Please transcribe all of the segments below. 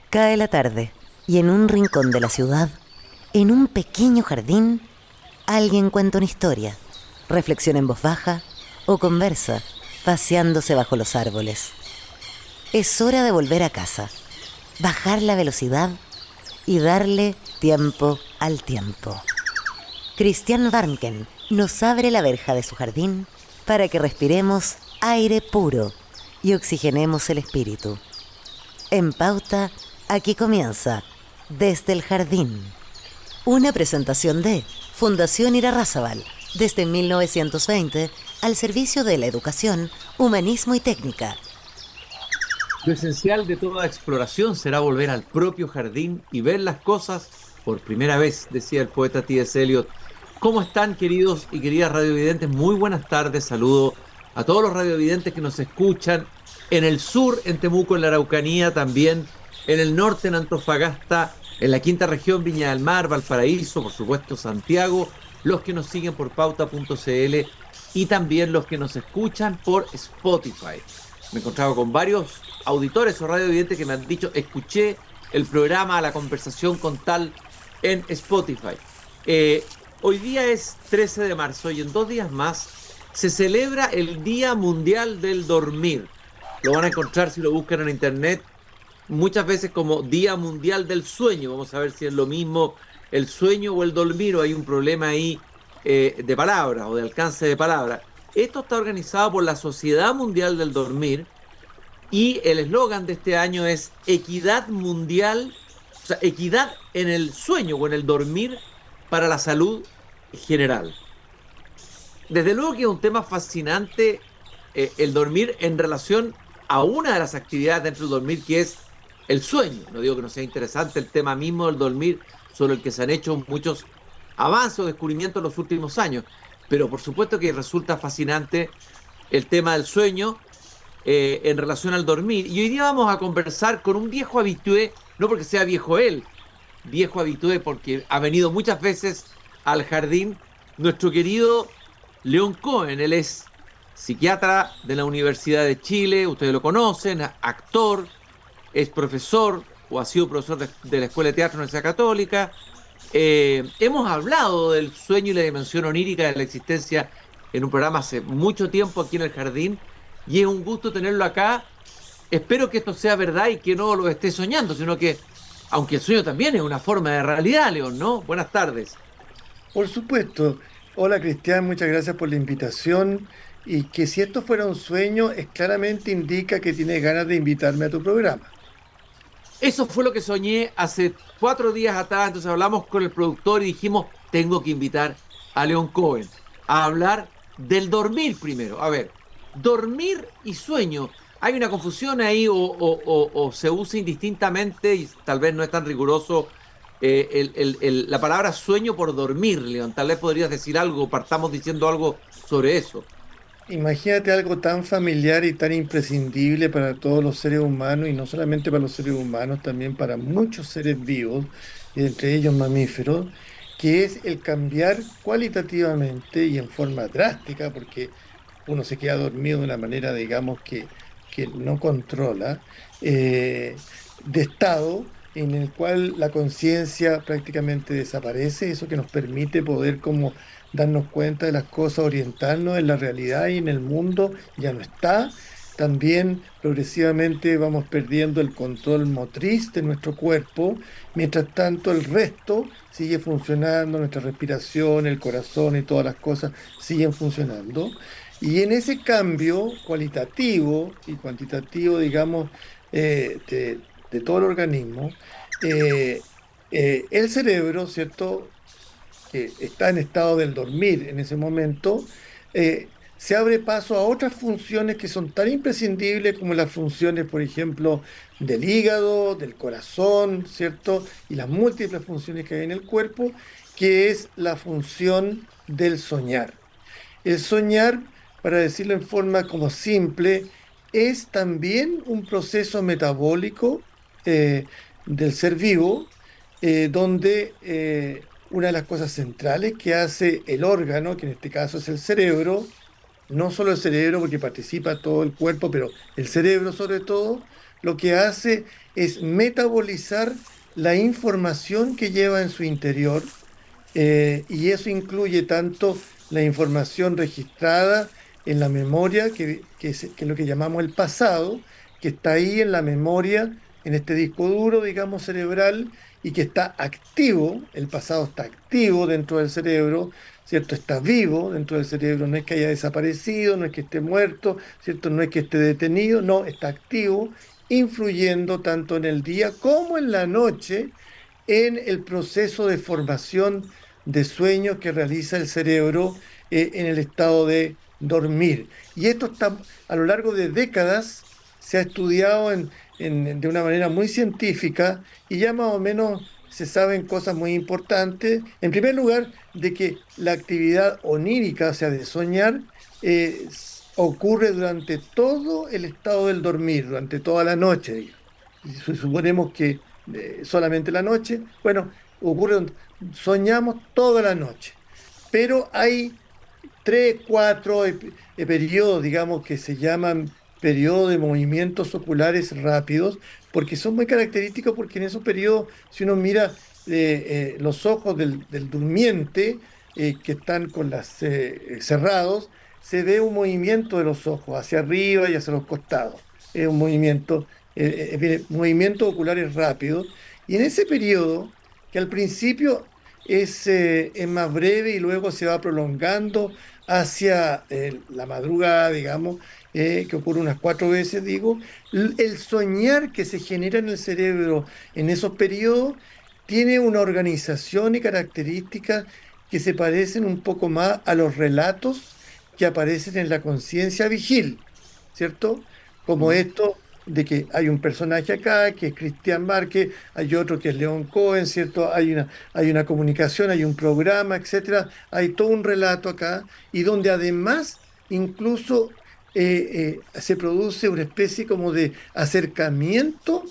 Cae la tarde y en un rincón de la ciudad, en un pequeño jardín, alguien cuenta una historia, reflexiona en voz baja o conversa, paseándose bajo los árboles. Es hora de volver a casa, bajar la velocidad y darle tiempo al tiempo. Christian Warnken nos abre la verja de su jardín para que respiremos aire puro y oxigenemos el espíritu. En Pauta, aquí comienza Desde el Jardín. Una presentación de Fundación Irarrázaval, desde 1920, al servicio de la educación, humanismo y técnica. Lo esencial de toda exploración será volver al propio jardín y ver las cosas por primera vez, decía el poeta T.S. Eliot. ¿Cómo están, queridos y queridas radiovidentes? Muy buenas tardes, saludo a todos los radiovidentes que nos escuchan en el sur, en Temuco, en la Araucanía, también en el norte, en Antofagasta, en la quinta región, Viña del Mar, Valparaíso, por supuesto Santiago, los que nos siguen por pauta.cl y también los que nos escuchan por Spotify. Me he encontrado con varios auditores o radiovidentes que me han dicho, escuché el programa, la conversación con tal en Spotify. Hoy día es 13 de marzo y en 2 días más se celebra el Día Mundial del Dormir. Lo van a encontrar si lo buscan en internet muchas veces como Día Mundial del Sueño. Vamos a ver si es lo mismo el sueño o el dormir, o hay un problema ahí de palabras o de alcance de palabras. Esto está organizado por la Sociedad Mundial del Dormir y el eslogan de este año es equidad mundial, o sea, equidad en el sueño o en el dormir para la salud general. Desde luego que es un tema fascinante el dormir en relación a una de las actividades dentro del dormir, que es el sueño. No digo que no sea interesante el tema mismo del dormir, sobre el que se han hecho muchos avances o descubrimientos en los últimos años, pero por supuesto que resulta fascinante el tema del sueño en relación al dormir. Y hoy día vamos a conversar con un viejo habitué, no porque sea viejo él, viejo habitué porque ha venido muchas veces al jardín, nuestro querido León Cohen. Él es psiquiatra de la Universidad de Chile, ustedes lo conocen, actor, es profesor o ha sido profesor de la Escuela de Teatro de la Universidad Católica. Hemos hablado del sueño y la dimensión onírica de la existencia en un programa hace mucho tiempo aquí en el jardín y es un gusto tenerlo acá. Espero que esto sea verdad y que no lo esté soñando, sino que, aunque el sueño también es una forma de realidad, León, ¿no? Buenas tardes. Por supuesto. Hola Cristian, muchas gracias por la invitación y que si esto fuera un sueño, es claramente indica que tienes ganas de invitarme a tu programa. Eso fue lo que soñé hace 4 días atrás. Entonces hablamos con el productor y dijimos, tengo que invitar a León Cohen a hablar del dormir primero. A ver, dormir y sueño. Hay una confusión ahí o se usa indistintamente y tal vez no es tan riguroso la palabra sueño por dormir, León. Tal vez podrías decir algo, partamos diciendo algo sobre eso. Imagínate algo tan familiar y tan imprescindible para todos los seres humanos, y no solamente para los seres humanos, también para muchos seres vivos, y entre ellos mamíferos, que es el cambiar cualitativamente y en forma drástica, porque uno se queda dormido de una manera, digamos, que no controla, de estado en el cual la conciencia prácticamente desaparece, eso que nos permite poder como darnos cuenta de las cosas, orientarnos en la realidad y en el mundo, ya no está. También progresivamente vamos perdiendo el control motriz de nuestro cuerpo, mientras tanto el resto sigue funcionando, nuestra respiración, el corazón y todas las cosas siguen funcionando. Y en ese cambio cualitativo y cuantitativo, digamos, de todo el organismo, eh, el cerebro, ¿cierto?, que está en estado del dormir en ese momento, se abre paso a otras funciones que son tan imprescindibles como las funciones, por ejemplo, del hígado, del corazón, ¿cierto? Y las múltiples funciones que hay en el cuerpo, que es la función del soñar. El soñar, para decirlo en forma como simple, es también un proceso metabólico eh, del ser vivo, donde una de las cosas centrales que hace el órgano, que en este caso es el cerebro, no solo el cerebro porque participa todo el cuerpo, pero el cerebro sobre todo, lo que hace es metabolizar la información que lleva en su interior, y eso incluye tanto la información registrada en la memoria, que es lo que llamamos el pasado, que está ahí en la memoria, en este disco duro, digamos, cerebral, y que está activo, el pasado está activo dentro del cerebro, ¿cierto? Está vivo dentro del cerebro, no es que haya desaparecido, no es que esté muerto, ¿cierto? No es que esté detenido, no, está activo, influyendo tanto en el día como en la noche en el proceso de formación de sueño que realiza el cerebro en el estado de dormir. Y esto está a lo largo de décadas, se ha estudiado de una manera muy científica y ya más o menos se saben cosas muy importantes. En primer lugar, de que la actividad onírica, o sea, de soñar, ocurre durante todo el estado del dormir, durante toda la noche, digamos. Y si suponemos que solamente la noche, bueno, soñamos toda la noche, pero hay tres, cuatro periodos, digamos, que se llaman periodos de movimientos oculares rápidos, porque son muy característicos, porque en esos periodos, si uno mira los ojos del durmiente, que están con las cerrados, se ve un movimiento de los ojos hacia arriba y hacia los costados. Es un movimiento, movimientos oculares rápidos. Y en ese periodo, que al principio es más breve y luego se va prolongando hacia la madrugada, digamos, que ocurre unas 4 veces, digo, el soñar que se genera en el cerebro en esos periodos tiene una organización y características que se parecen un poco más a los relatos que aparecen en la conciencia vigil, ¿cierto? Como Mm. esto de que hay un personaje acá, que es Cristian Márquez, hay otro que es León Cohen, ¿cierto? Hay una comunicación, hay un programa, etcétera. Hay todo un relato acá, y donde además incluso se produce una especie como de acercamiento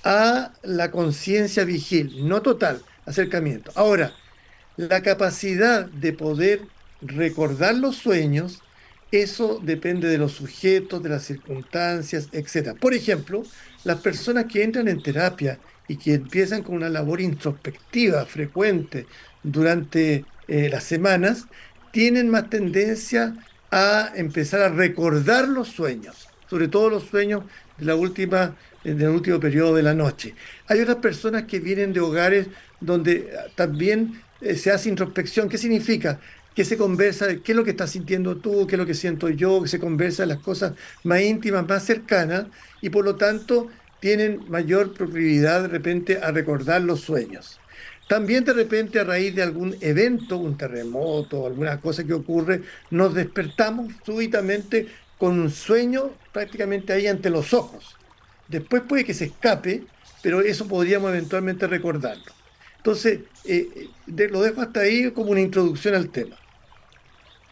a la conciencia vigil, no total, acercamiento. Ahora, la capacidad de poder recordar los sueños, eso depende de los sujetos, de las circunstancias, etcétera. Por ejemplo, las personas que entran en terapia y que empiezan con una labor introspectiva frecuente durante las semanas, tienen más tendencia a empezar a recordar los sueños, sobre todo los sueños del último periodo de la noche. Hay otras personas que vienen de hogares donde también se hace introspección. ¿Qué significa? Que se conversa de qué es lo que estás sintiendo tú, qué es lo que siento yo, que se conversa de las cosas más íntimas, más cercanas, y por lo tanto tienen mayor proclividad de repente a recordar los sueños. También de repente a raíz de algún evento, un terremoto, alguna cosa que ocurre, nos despertamos súbitamente con un sueño prácticamente ahí ante los ojos. Después puede que se escape, pero eso podríamos eventualmente recordarlo. Entonces, lo dejo hasta ahí como una introducción al tema.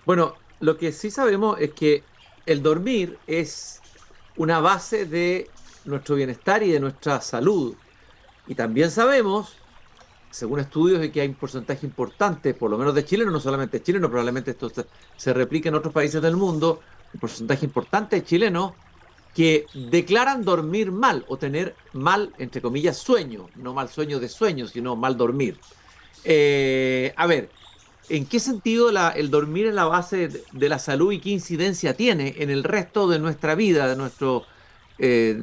Bueno, lo que sí sabemos es que el dormir es una base de nuestro bienestar y de nuestra salud. Y también sabemos, según estudios, de que hay un porcentaje importante, por lo menos de chilenos, no solamente chilenos, probablemente esto se replique en otros países del mundo, un porcentaje importante de chilenos que declaran dormir mal o tener mal, entre comillas, sueño, no mal sueño de sueño, sino mal dormir. A ver, ¿en qué sentido el dormir es la base de la salud y qué incidencia tiene en el resto de nuestra vida, eh,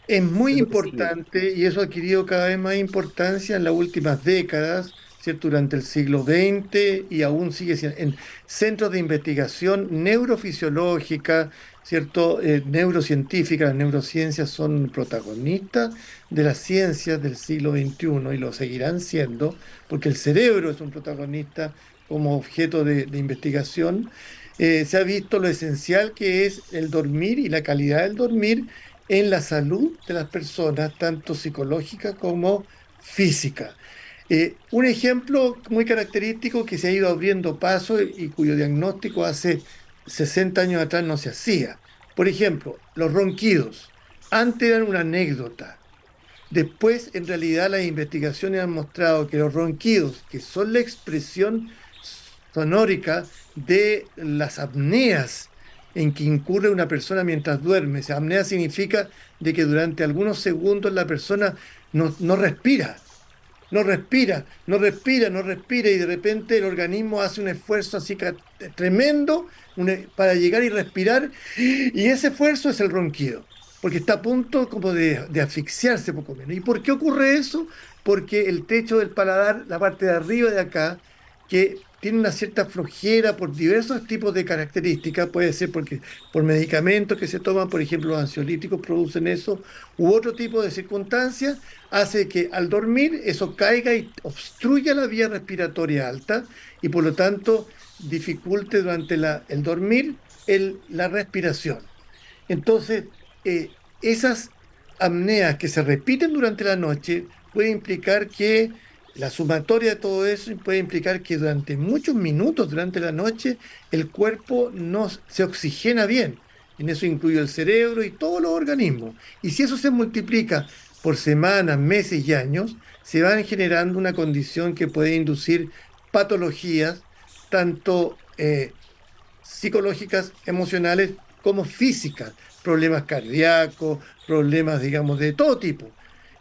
Es muy de lo que sigue? importante, y eso ha adquirido cada vez más importancia en las últimas décadas, ¿cierto? Durante el siglo XX, y aún sigue siendo en centros de investigación neurofisiológica, ¿cierto? Neurocientífica. Las neurociencias son protagonistas de las ciencias del siglo XXI y lo seguirán siendo, porque el cerebro es un protagonista como objeto de investigación. Se ha visto lo esencial que es el dormir y la calidad del dormir en la salud de las personas, tanto psicológica como física. Un ejemplo muy característico que se ha ido abriendo paso y cuyo diagnóstico hace 60 años atrás no se hacía. Por ejemplo, los ronquidos. Antes eran una anécdota. Después, en realidad, las investigaciones han mostrado que los ronquidos, que son la expresión sonórica de las apneas en que incurre una persona mientras duerme. O sea, apnea significa de que durante algunos segundos la persona no respira, no respira, no respira, no respira, y de repente el organismo hace un esfuerzo así tremendo para llegar y respirar, y ese esfuerzo es el ronquido, porque está a punto como de asfixiarse poco menos. ¿Y por qué ocurre eso? Porque el techo del paladar, la parte de arriba de acá, que tiene una cierta flojera por diversos tipos de características, puede ser porque por medicamentos que se toman, por ejemplo, los ansiolíticos producen eso, u otro tipo de circunstancias, hace que al dormir eso caiga y obstruya la vía respiratoria alta y por lo tanto dificulte durante el dormir la respiración. Entonces, esas apneas que se repiten durante la noche puede implicar que la sumatoria de todo eso puede implicar que durante muchos minutos durante la noche el cuerpo no se oxigena bien. En eso incluye el cerebro y todos los organismos. Y si eso se multiplica por semanas, meses y años, se van generando una condición que puede inducir patologías, tanto psicológicas, emocionales, como físicas, problemas cardíacos, problemas, digamos, de todo tipo.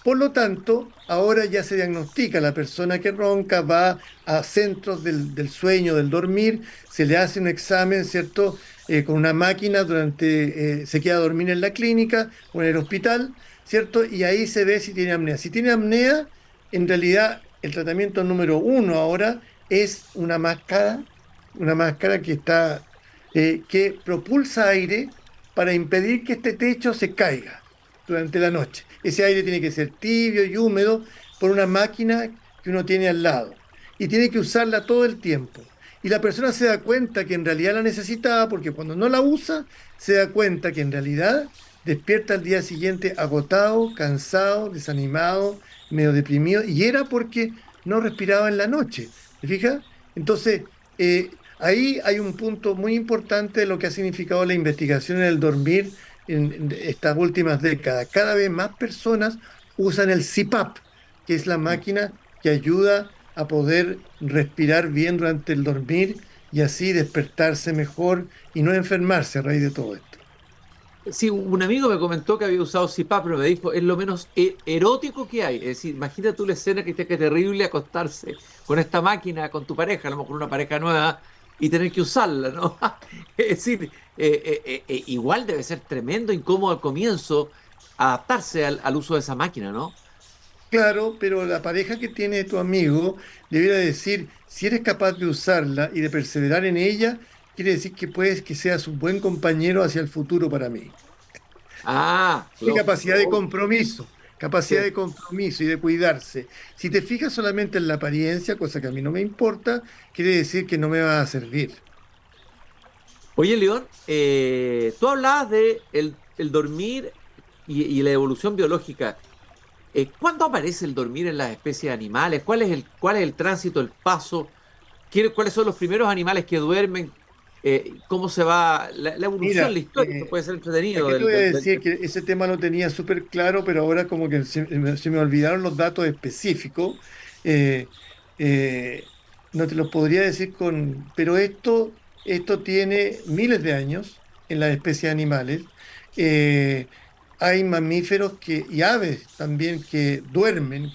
Por lo tanto, ahora ya se diagnostica la persona que ronca, va a centros del sueño, del dormir, se le hace un examen, ¿cierto? Con una máquina se queda a dormir en la clínica o en el hospital, ¿cierto? Y ahí se ve si tiene apnea. Si tiene apnea, en realidad el tratamiento número uno ahora es una máscara que propulsa aire para impedir que este techo se caiga durante la noche. Ese aire tiene que ser tibio y húmedo por una máquina que uno tiene al lado y tiene que usarla todo el tiempo. Y la persona se da cuenta que en realidad la necesitaba porque cuando no la usa, se da cuenta que en realidad despierta al día siguiente agotado, cansado, desanimado, medio deprimido, y era porque no respiraba en la noche. ¿Te fijas? Entonces, ahí hay un punto muy importante de lo que ha significado la investigación en el dormir en estas últimas décadas. Cada vez más personas usan el CPAP, que es la máquina que ayuda a poder respirar bien durante el dormir y así despertarse mejor y no enfermarse a raíz de todo esto. Sí, un amigo me comentó que había usado CPAP, pero me dijo, es lo menos erótico que hay. Es decir, imagínate tú la escena que terrible acostarse con esta máquina, con tu pareja, a lo mejor una pareja nueva, y tener que usarla, ¿no? Es decir, igual debe ser tremendo, incómodo al comienzo adaptarse al uso de esa máquina, ¿no? Claro, pero la pareja que tiene tu amigo debiera decir, si eres capaz de usarla y de perseverar en ella, quiere decir que puedes que seas un buen compañero hacia el futuro para mí. Ah, Y lógico, obvio. capacidad Sí. de compromiso y de cuidarse. Si te fijas solamente en la apariencia, cosa que a mí no me importa, quiere decir que no me va a servir. Oye, León, tú hablabas de el dormir y la evolución biológica. ¿Cuándo aparece el dormir en las especies animales? Cuál es el tránsito, el paso? ¿Cuáles son los primeros animales que duermen? ¿Cómo se va la evolución, Mira, la historia? Esto puede ser entretenido. aquí te voy a decir que ese tema lo tenía súper claro, pero ahora como que se me olvidaron los datos específicos. Eh, eh, no te los podría decir pero esto tiene miles de años en las especies animales. Eh, Hay mamíferos y aves también que duermen.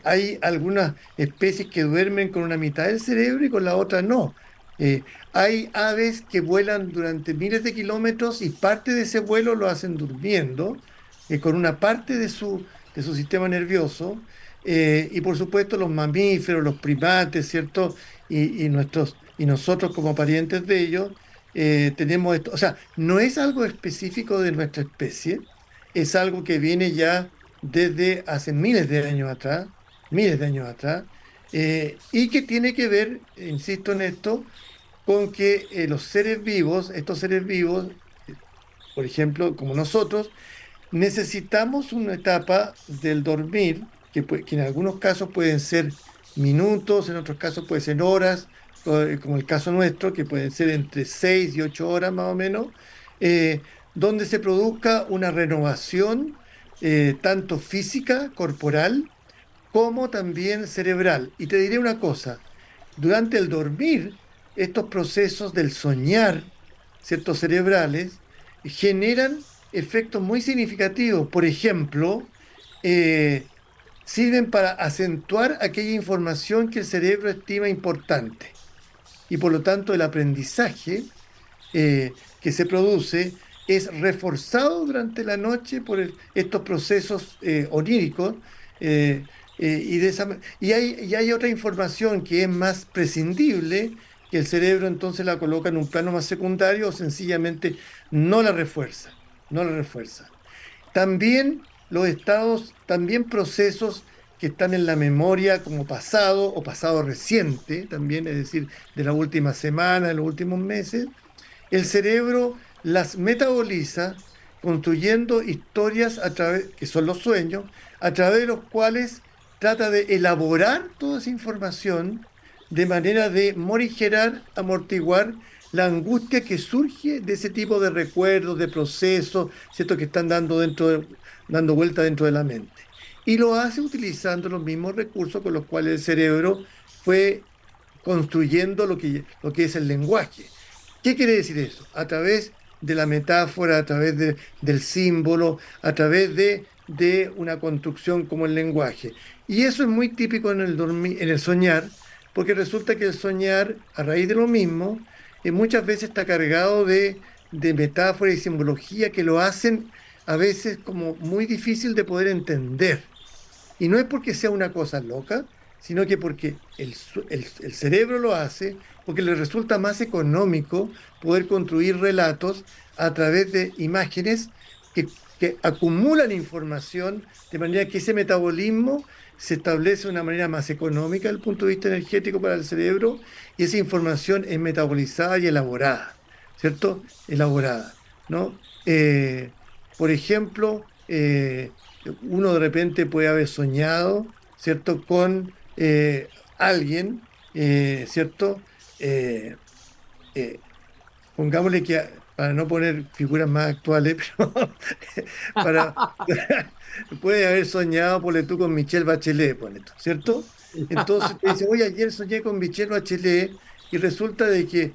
Hay algunas especies que duermen con una mitad del cerebro y con la otra no. Eh, Hay aves que vuelan durante miles de kilómetros y parte de ese vuelo lo hacen durmiendo, con una parte de su sistema nervioso. Y por supuesto los mamíferos, los primates, ¿cierto? Y nosotros como parientes de ellos tenemos esto. O sea, no es algo específico de nuestra especie, es algo que viene ya desde hace miles de años atrás, y que tiene que ver, insisto en esto, con que estos seres vivos, eh, por ejemplo, como nosotros, necesitamos una etapa del dormir, que en algunos casos pueden ser minutos, en otros casos pueden ser horas, como el caso nuestro, que pueden ser entre 6 y 8 horas más o menos, eh, donde se produzca una renovación tanto física, corporal, como también cerebral. Y te diré una cosa, durante el dormir, estos procesos del soñar ¿cierto? Cerebrales, generan efectos muy significativos. Por ejemplo, eh, sirven para acentuar aquella información que el cerebro estima importante. Y por lo tanto el aprendizaje que se produce es reforzado durante la noche por estos procesos oníricos. eh, y hay otra información que es más prescindible, que el cerebro entonces la coloca en un plano más secundario o sencillamente no la refuerza, no la refuerza. También los estados, también procesos que están en la memoria como pasado o pasado reciente, también, es decir, de la última semana, de los últimos meses, el cerebro las metaboliza construyendo historias a través, que son los sueños, a través de los cuales trata de elaborar toda esa información de manera de morigerar, amortiguar la angustia que surge de ese tipo de recuerdos, de procesos, ¿cierto? Que están dando vuelta dentro de la mente. Y lo hace utilizando los mismos recursos con los cuales el cerebro fue construyendo lo que es el lenguaje. ¿Qué quiere decir eso? A través de la metáfora, a través del símbolo, a través de una construcción como el lenguaje. Y eso es muy típico en el soñar, porque resulta que el soñar, a raíz de lo mismo, muchas veces está cargado de metáfora y simbología que lo hacen a veces como muy difícil de poder entender. Y no es porque sea una cosa loca, sino que porque el cerebro lo hace, porque le resulta más económico poder construir relatos a través de imágenes que acumulan información, de manera que ese metabolismo se establece de una manera más económica desde el punto de vista energético para el cerebro, y esa información es metabolizada y elaborada, ¿cierto? Elaborada, ¿no? Por ejemplo, uno de repente puede haber soñado, ¿cierto? Con alguien, ¿cierto? Eh, eh, Pongámosle que, para no poner figuras más actuales, pero para, puede haber soñado, ponle tú, con Michelle Bachelet, ponle tú, ¿cierto? Entonces te dice, oye, ayer soñé con Michelle Bachelet y resulta de que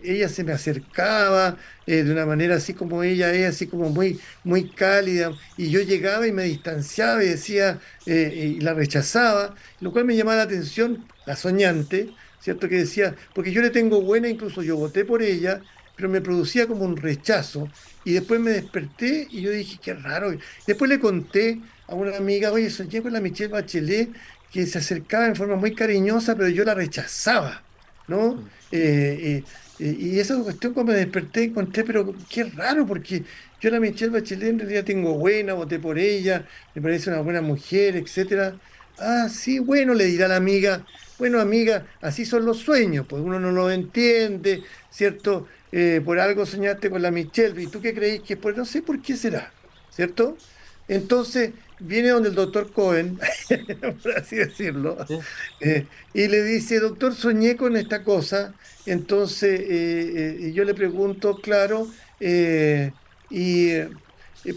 ella se me acercaba de una manera así como ella es, así como muy, muy cálida, y yo llegaba y me distanciaba y decía, y la rechazaba, lo cual me llamaba la atención, la soñante, ¿cierto? Que decía, porque yo le tengo buena, incluso yo voté por ella, pero me producía como un rechazo. Y después me desperté y yo dije, qué raro. Después le conté a una amiga, oye, soñé con la Michelle Bachelet, que se acercaba en forma muy cariñosa, pero yo la rechazaba, ¿no? Y esa cuestión cuando me desperté encontré, pero qué raro, porque yo la Michelle Bachelet en realidad tengo buena, voté por ella, me parece una buena mujer, etcétera. Ah, sí, bueno, le dirá la amiga. Bueno, amiga, así son los sueños, pues uno no lo entiende, ¿cierto? Por algo soñaste con la Michelle, ¿y tú qué creís que es? Pues no sé por qué será, ¿cierto? Entonces viene donde el doctor Cohen, por así decirlo, Sí. y le dice, doctor, soñé con esta cosa. Entonces y yo le pregunto, claro, y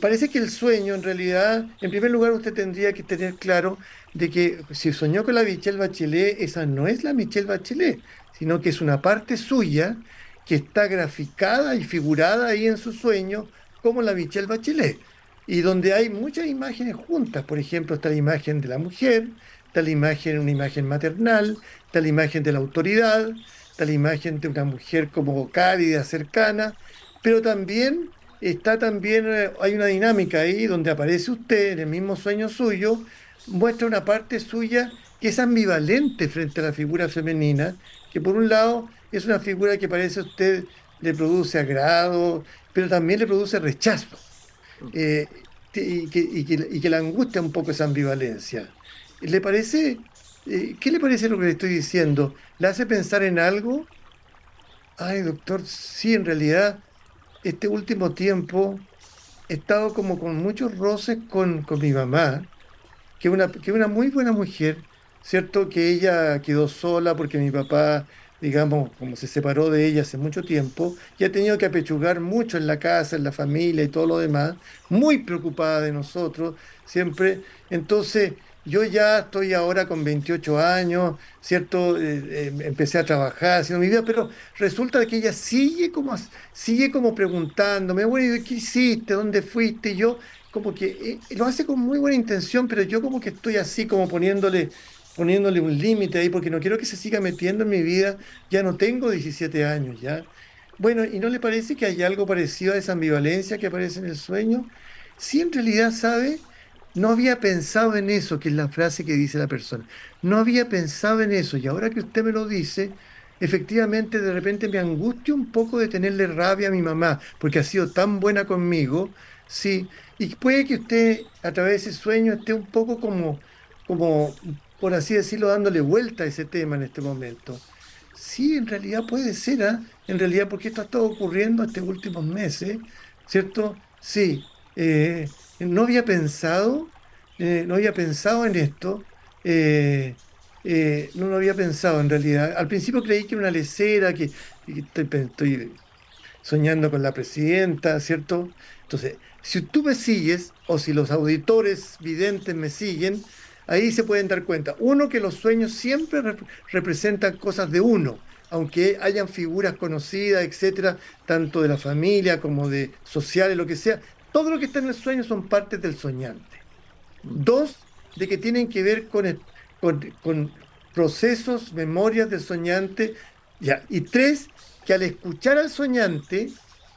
parece que el sueño en realidad, en primer lugar usted tendría que tener claro de que si soñó con la Michelle Bachelet, esa no es la Michelle Bachelet, sino que es una parte suya que está graficada y figurada ahí en su sueño como la Michelle Bachelet, y donde hay muchas imágenes juntas. Por ejemplo, está la imagen de la mujer, está la imagen, una imagen maternal, está la imagen de la autoridad, está la imagen de una mujer como cálida, cercana, pero también hay una dinámica ahí donde aparece usted en el mismo sueño suyo, muestra una parte suya que es ambivalente frente a la figura femenina, que por un lado es una figura que parece a usted le produce agrado, pero también le produce rechazo, eh, y que le angustia un poco esa ambivalencia. ¿Le parece, qué le parece lo que le estoy diciendo? ¿Le hace pensar en algo? Ay, doctor, sí, en realidad, este último tiempo he estado como con muchos roces con mi mamá, que es una muy buena mujer, ¿cierto? Que ella quedó sola porque mi papá, digamos, como se separó de ella hace mucho tiempo, y ha tenido que apechugar mucho en la casa, en la familia y todo lo demás, muy preocupada de nosotros, siempre. Entonces, yo ya estoy ahora con 28 años, ¿cierto? Empecé a trabajar, haciendo mi vida, pero resulta que ella sigue como preguntándome, bueno, ¿y qué hiciste? ¿Dónde fuiste? Y yo como que lo hace con muy buena intención, pero yo como que estoy así como poniéndole un límite ahí, porque no quiero que se siga metiendo en mi vida. Ya no tengo 17 años, ¿ya? Bueno, ¿y no le parece que hay algo parecido a esa ambivalencia que aparece en el sueño? Sí, en realidad, ¿sabe? No había pensado en eso, que es la frase que dice la persona. No había pensado en eso, y ahora que usted me lo dice, efectivamente de repente me angustia un poco de tenerle rabia a mi mamá, porque ha sido tan buena conmigo, sí, y puede que usted a través de ese sueño esté un poco como, por así decirlo, dándole vuelta a ese tema en este momento. Sí, en realidad puede ser, ¿ah? En realidad, porque esto ha estado ocurriendo estos últimos meses, ¿cierto? Sí, no había pensado en esto, no lo había pensado en realidad. Al principio creí que era una lecera, que estoy soñando con la presidenta, ¿cierto? Entonces, si tú me sigues o si los auditores videntes me siguen, ahí se pueden dar cuenta. Uno, que los sueños siempre representan cosas de uno, aunque hayan figuras conocidas, etcétera, tanto de la familia como de sociales, lo que sea. Todo lo que está en el sueño son partes del soñante. Dos, de que tienen que ver con procesos, memorias del soñante. Ya. Y tres, que al escuchar al soñante,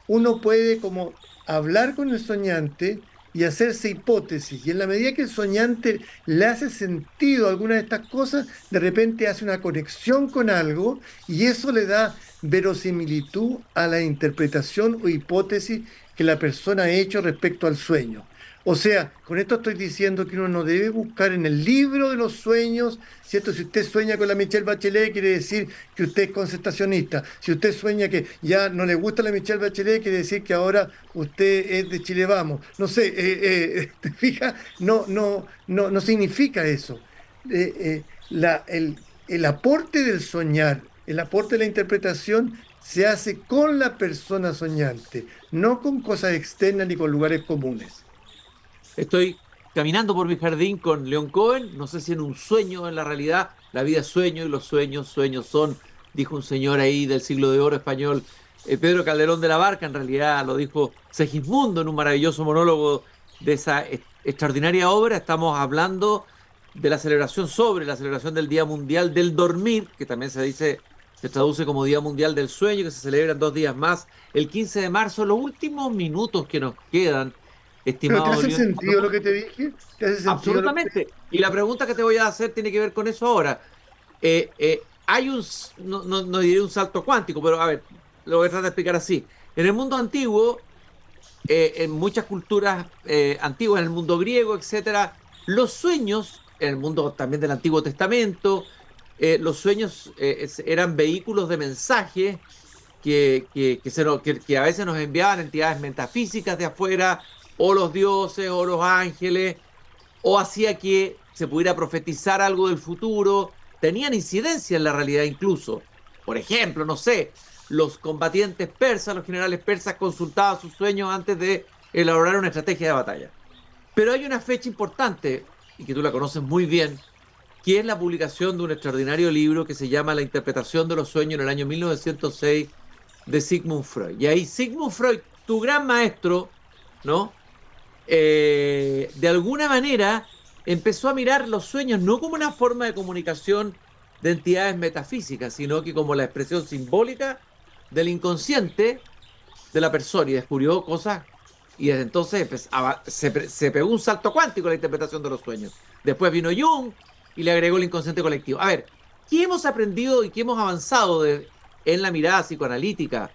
uno puede como hablar con el soñante y hacerse hipótesis. Y en la medida que el soñante le hace sentido a alguna de estas cosas, de repente hace una conexión con algo y eso le da verosimilitud a la interpretación o hipótesis que la persona ha hecho respecto al sueño. O sea, con esto estoy diciendo que uno no debe buscar en el libro de los sueños, ¿cierto? Si usted sueña con la Michelle Bachelet, quiere decir que usted es concertacionista. Si usted sueña que ya no le gusta la Michelle Bachelet, quiere decir que ahora usted es de Chile Vamos. No sé, ¿te fijas? No significa eso. El aporte del soñar, el aporte de la interpretación se hace con la persona soñante, no con cosas externas ni con lugares comunes. Estoy caminando por mi jardín con León Cohen, no sé si en un sueño o en la realidad, la vida es sueño y los sueños, sueños son, dijo un señor ahí del siglo de oro español, Pedro Calderón de la Barca, en realidad lo dijo Segismundo en un maravilloso monólogo de esa extraordinaria obra. Estamos hablando de la celebración sobre la celebración del Día Mundial del Dormir, que también se traduce como Día Mundial del Sueño, que se celebra en 2 días más, el 15 de marzo. Los últimos minutos que nos quedan, ¿Pero te estimado hace León. sentido lo que te dije? ¿Te hace sentido lo que te Absolutamente. Y la pregunta que te voy a hacer tiene que ver con eso ahora. Hay no diré un salto cuántico, pero a ver, lo voy a tratar de explicar así. En el mundo antiguo, en muchas culturas antiguas, en el mundo griego, etcétera, los sueños, en el mundo también del Antiguo Testamento, los sueños eran vehículos de mensaje que a veces nos enviaban entidades metafísicas de afuera, o los dioses, o los ángeles, o hacía que se pudiera profetizar algo del futuro, tenían incidencia en la realidad incluso. Por ejemplo, no sé, los combatientes persas, los generales persas consultaban sus sueños antes de elaborar una estrategia de batalla. Pero hay una fecha importante, y que tú la conoces muy bien, que es la publicación de un extraordinario libro que se llama La interpretación de los sueños en el año 1906 de Sigmund Freud. Y ahí Sigmund Freud, tu gran maestro, ¿no? De alguna manera empezó a mirar los sueños no como una forma de comunicación de entidades metafísicas, sino que como la expresión simbólica del inconsciente de la persona y descubrió cosas y desde entonces se pegó un salto cuántico en la interpretación de los sueños. Después vino Jung y le agregó el inconsciente colectivo. A ver, ¿qué hemos aprendido y qué hemos avanzado en la mirada psicoanalítica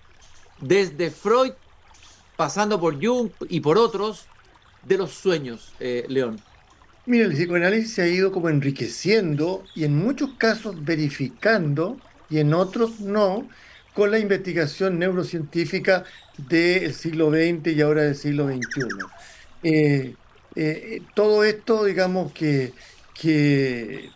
desde Freud, pasando por Jung y por otros, de los sueños, León? Mira, el psicoanálisis se ha ido como enriqueciendo y en muchos casos verificando y en otros no, con la investigación neurocientífica del siglo XX y ahora del siglo XXI. Todo esto, digamos que, que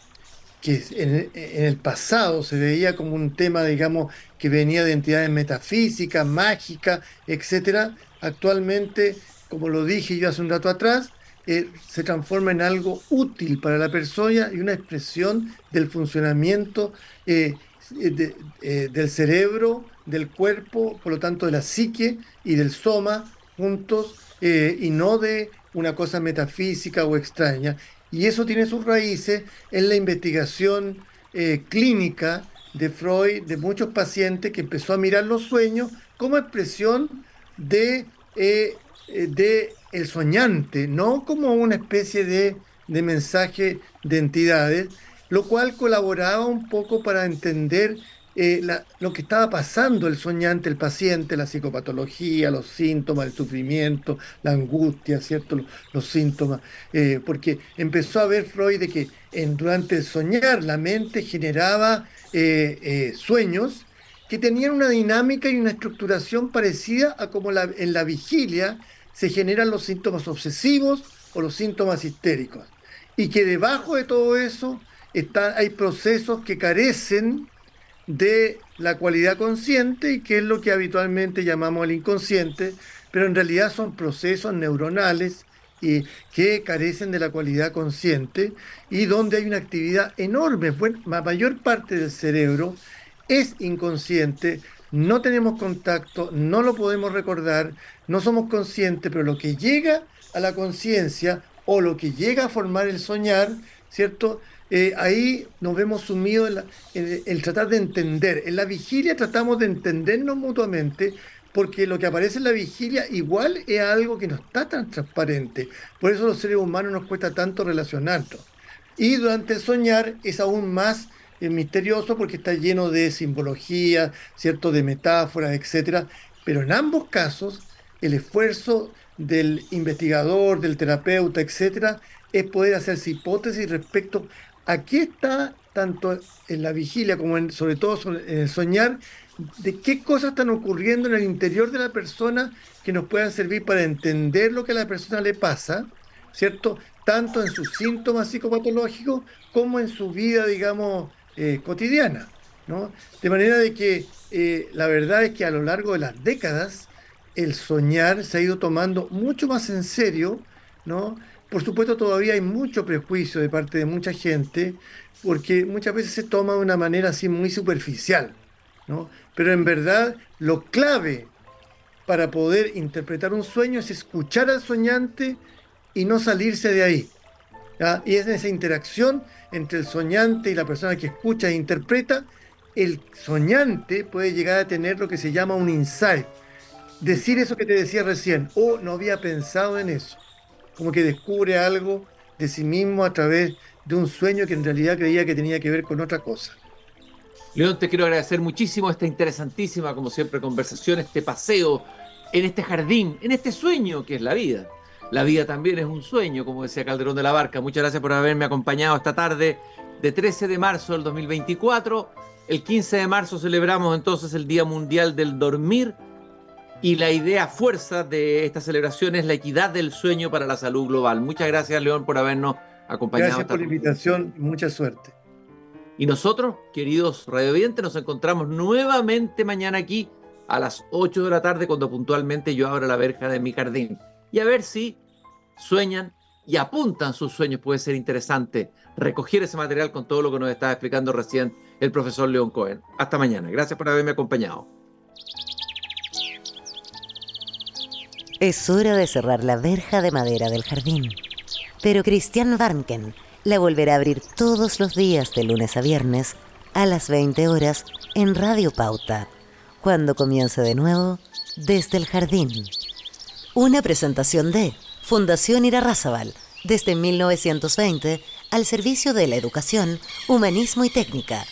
en el pasado se veía como un tema, digamos, que venía de entidades metafísicas, mágicas, etcétera. Actualmente, como lo dije yo hace un rato atrás, se transforma en algo útil para la persona y una expresión del funcionamiento del cerebro, del cuerpo, por lo tanto de la psique y del soma juntos, y no de una cosa metafísica o extraña. Y eso tiene sus raíces en la investigación clínica de Freud, de muchos pacientes, que empezó a mirar los sueños como expresión de el soñante, no como una especie de mensaje de entidades, lo cual colaboraba un poco para entender lo que estaba pasando el soñante, el paciente, la psicopatología, los síntomas, el sufrimiento, la angustia, ¿cierto? Los síntomas, porque empezó a ver Freud de que durante el soñar la mente generaba sueños que tenían una dinámica y una estructuración parecida a como en la vigilia se generan los síntomas obsesivos o los síntomas histéricos. Y que debajo de todo eso hay procesos que carecen de la cualidad consciente y que es lo que habitualmente llamamos el inconsciente, pero en realidad son procesos neuronales que carecen de la cualidad consciente y donde hay una actividad enorme. Bueno, la mayor parte del cerebro es inconsciente, no tenemos contacto, no lo podemos recordar, no somos conscientes, pero lo que llega a la conciencia o lo que llega a formar el soñar, ¿cierto? Ahí nos vemos sumidos en el tratar de entender. En la vigilia tratamos de entendernos mutuamente porque lo que aparece en la vigilia igual es algo que no está tan transparente. Por eso los seres humanos nos cuesta tanto relacionarnos. Y durante el soñar es aún más misterioso porque está lleno de simbología, ¿cierto? De metáforas, etcétera. Pero en ambos casos, el esfuerzo del investigador, del terapeuta, etcétera, es poder hacerse hipótesis respecto a qué está, tanto en la vigilia como sobre todo en el soñar, de qué cosas están ocurriendo en el interior de la persona que nos puedan servir para entender lo que a la persona le pasa, ¿cierto? Tanto en sus síntomas psicopatológicos como en su vida, digamos, cotidiana, ¿no? De manera de que la verdad es que a lo largo de las décadas el soñar se ha ido tomando mucho más en serio, ¿no? Por supuesto, todavía hay mucho prejuicio de parte de mucha gente, porque muchas veces se toma de una manera así muy superficial, ¿no? Pero en verdad, lo clave para poder interpretar un sueño es escuchar al soñante y no salirse de ahí, ¿ya? Y es en esa interacción entre el soñante y la persona que escucha e interpreta, el soñante puede llegar a tener lo que se llama un insight. Decir eso que te decía recién, no había pensado en eso. Como que descubre algo de sí mismo a través de un sueño que en realidad creía que tenía que ver con otra cosa. León, te quiero agradecer muchísimo esta interesantísima, como siempre, conversación, este paseo en este jardín, en este sueño que es la vida. La vida también es un sueño, como decía Calderón de la Barca. Muchas gracias por haberme acompañado esta tarde de 13 de marzo del 2024. El 15 de marzo celebramos entonces el Día Mundial del Dormir. Y la idea fuerza de esta celebración es la equidad del sueño para la salud global. Muchas gracias, León, por habernos acompañado. Gracias por la invitación y mucha suerte. Y nosotros, queridos radiovidentes, nos encontramos nuevamente mañana aquí a las 8 de la tarde, cuando puntualmente yo abra la verja de mi jardín. Y a ver si sueñan y apuntan sus sueños. Puede ser interesante recoger ese material con todo lo que nos estaba explicando recién el profesor León Cohen. Hasta mañana. Gracias por haberme acompañado. Es hora de cerrar la verja de madera del jardín. Pero Christian Warnken la volverá a abrir todos los días de lunes a viernes a las 20 horas en Radio Pauta, cuando comience de nuevo Desde el Jardín. Una presentación de Fundación Irarrázaval, desde 1920 al servicio de la educación, humanismo y técnica.